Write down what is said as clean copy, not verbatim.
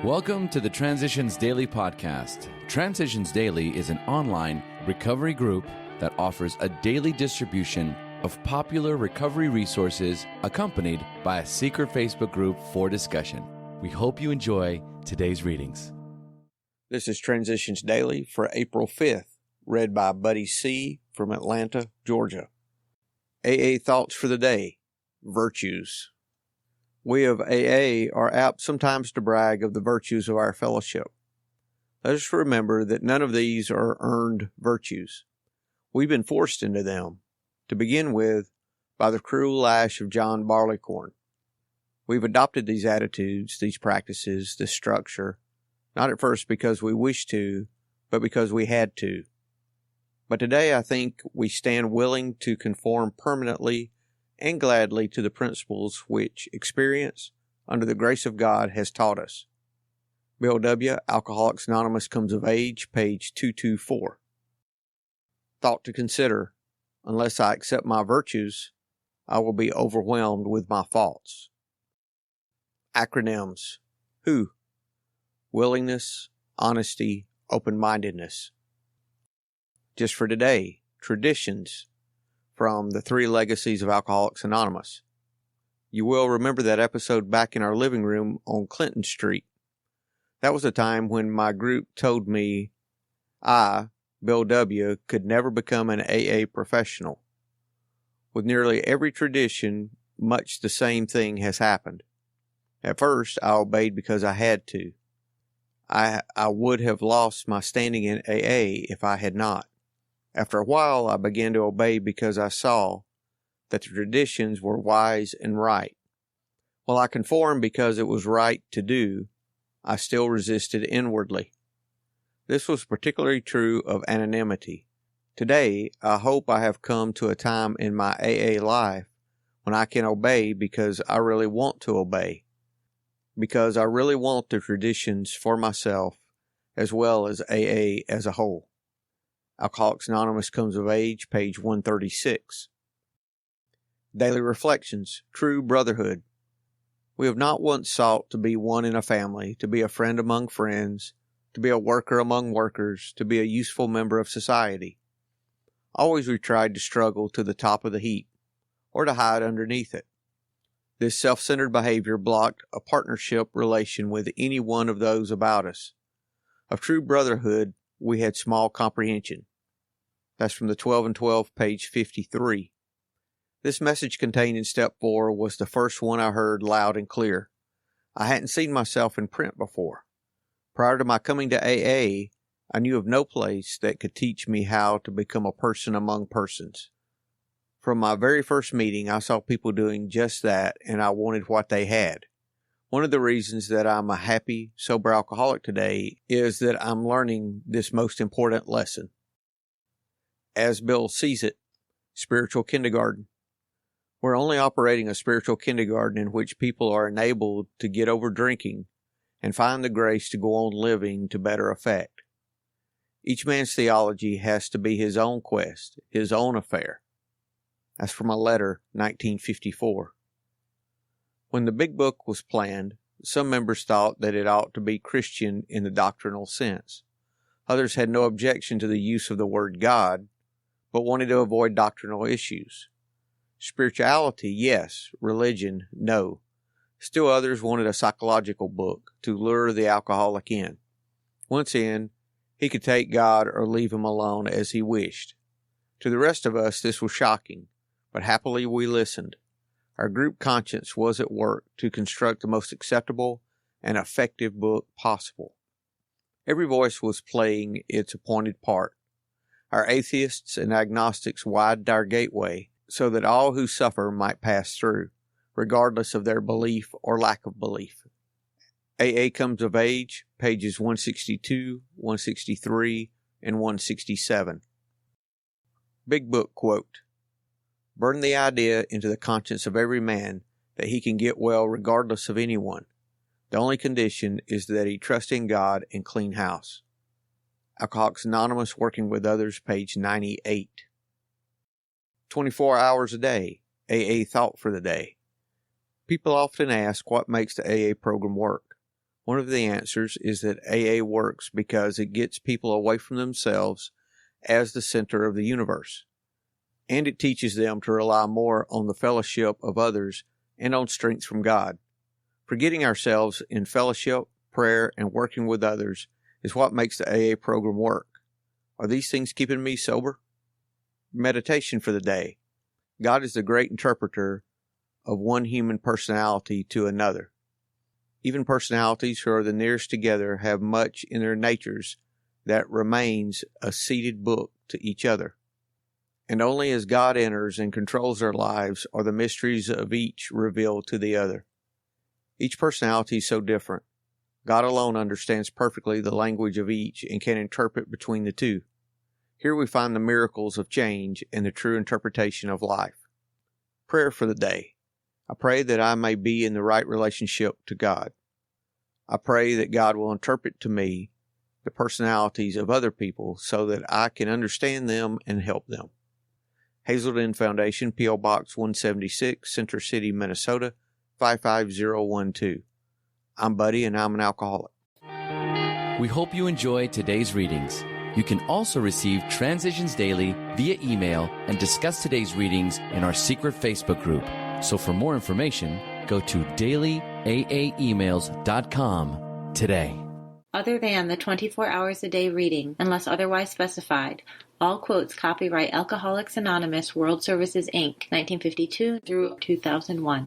Welcome to the Transitions Daily podcast. Transitions Daily is an online recovery group that offers a daily distribution of popular recovery resources accompanied by a secret Facebook group for discussion. We hope you enjoy today's readings. This is Transitions Daily for April 5th, read by Buddy C. from Atlanta, Georgia. AA Thoughts for the Day, Virtues. We of AA are apt sometimes to brag of the virtues of our fellowship. Let us remember that none of these are earned virtues. We've been forced into them, to begin with, by the cruel lash of John Barleycorn. We've adopted these attitudes, these practices, this structure, not at first because we wished to, but because we had to. But today I think we stand willing to conform permanently and gladly to the principles which experience, under the grace of God, has taught us. Bill W., Alcoholics Anonymous Comes of Age, page 224. Thought to consider: unless I accept my virtues, I will be overwhelmed with my faults. Acronyms: WHO, willingness, honesty, open-mindedness. Just for today, traditions, from the 3 Legacies of Alcoholics Anonymous. You will remember that episode back in our living room on Clinton Street. That was a time when my group told me I, Bill W., could never become an AA professional. With nearly every tradition, much the same thing has happened. At first, I obeyed because I had to. I would have lost my standing in AA if I had not. After a while, I began to obey because I saw that the traditions were wise and right. While I conformed because it was right to do, I still resisted inwardly. This was particularly true of anonymity. Today, I hope I have come to a time in my AA life when I can obey because I really want to obey, because I really want the traditions for myself as well as AA as a whole. Alcoholics Anonymous Comes of Age, page 136. Daily Reflections, True Brotherhood. We have not once sought to be one in a family, to be a friend among friends, to be a worker among workers, to be a useful member of society. Always we tried to struggle to the top of the heap, or to hide underneath it. This self-centered behavior blocked a partnership relation with any one of those about us. Of true brotherhood, we had small comprehension. That's from the 12 and 12, page 53. This message contained in Step 4 was the first one I heard loud and clear. I hadn't seen myself in print before. Prior to my coming to AA, I knew of no place that could teach me how to become a person among persons. From my very first meeting, I saw people doing just that, and I wanted what they had. One of the reasons that I'm a happy, sober alcoholic today is that I'm learning this most important lesson. As Bill sees it, spiritual kindergarten. We're only operating a spiritual kindergarten in which people are enabled to get over drinking and find the grace to go on living to better effect. Each man's theology has to be his own quest, his own affair. That's from a letter, 1954. When the Big Book was planned, some members thought that it ought to be Christian in the doctrinal sense. Others had no objection to the use of the word God, but wanted to avoid doctrinal issues. Spirituality, yes. Religion, no. Still others wanted a psychological book to lure the alcoholic in. Once in, he could take God or leave him alone as he wished. To the rest of us, this was shocking, but happily we listened. Our group conscience was at work to construct the most acceptable and effective book possible. Every voice was playing its appointed part. Our atheists and agnostics widened our gateway so that all who suffer might pass through, regardless of their belief or lack of belief. AA Comes of Age, pages 162, 163, and 167. Big Book quote: "Burn the idea into the conscience of every man that he can get well regardless of anyone. The only condition is that he trust in God and clean house." Alcoholics Anonymous Working with Others, page 98. 24 hours a day, AA Thought for the Day. People often ask what makes the AA program work. One of the answers is that AA works because it gets people away from themselves as the center of the universe, and it teaches them to rely more on the fellowship of others and on strength from God. Forgetting ourselves in fellowship, prayer, and working with others is what makes the AA program work. Are these things keeping me sober? Meditation for the day. God is the great interpreter of one human personality to another. Even personalities who are the nearest together have much in their natures that remains a seated book to each other. And only as God enters and controls their lives are the mysteries of each revealed to the other. Each personality is so different. God alone understands perfectly the language of each and can interpret between the two. Here we find the miracles of change and the true interpretation of life. Prayer for the day. I pray that I may be in the right relationship to God. I pray that God will interpret to me the personalities of other people so that I can understand them and help them. Hazelden Foundation, P.O. Box 176, Center City, Minnesota, 55012. I'm Buddy, and I'm an alcoholic. We hope you enjoyed today's readings. You can also receive Transitions Daily via email and discuss today's readings in our secret Facebook group. So for more information, go to dailyaaemails.com today. Other than the 24 hours a day reading, unless otherwise specified, all quotes copyright Alcoholics Anonymous World Services, Inc., 1952 through 2001.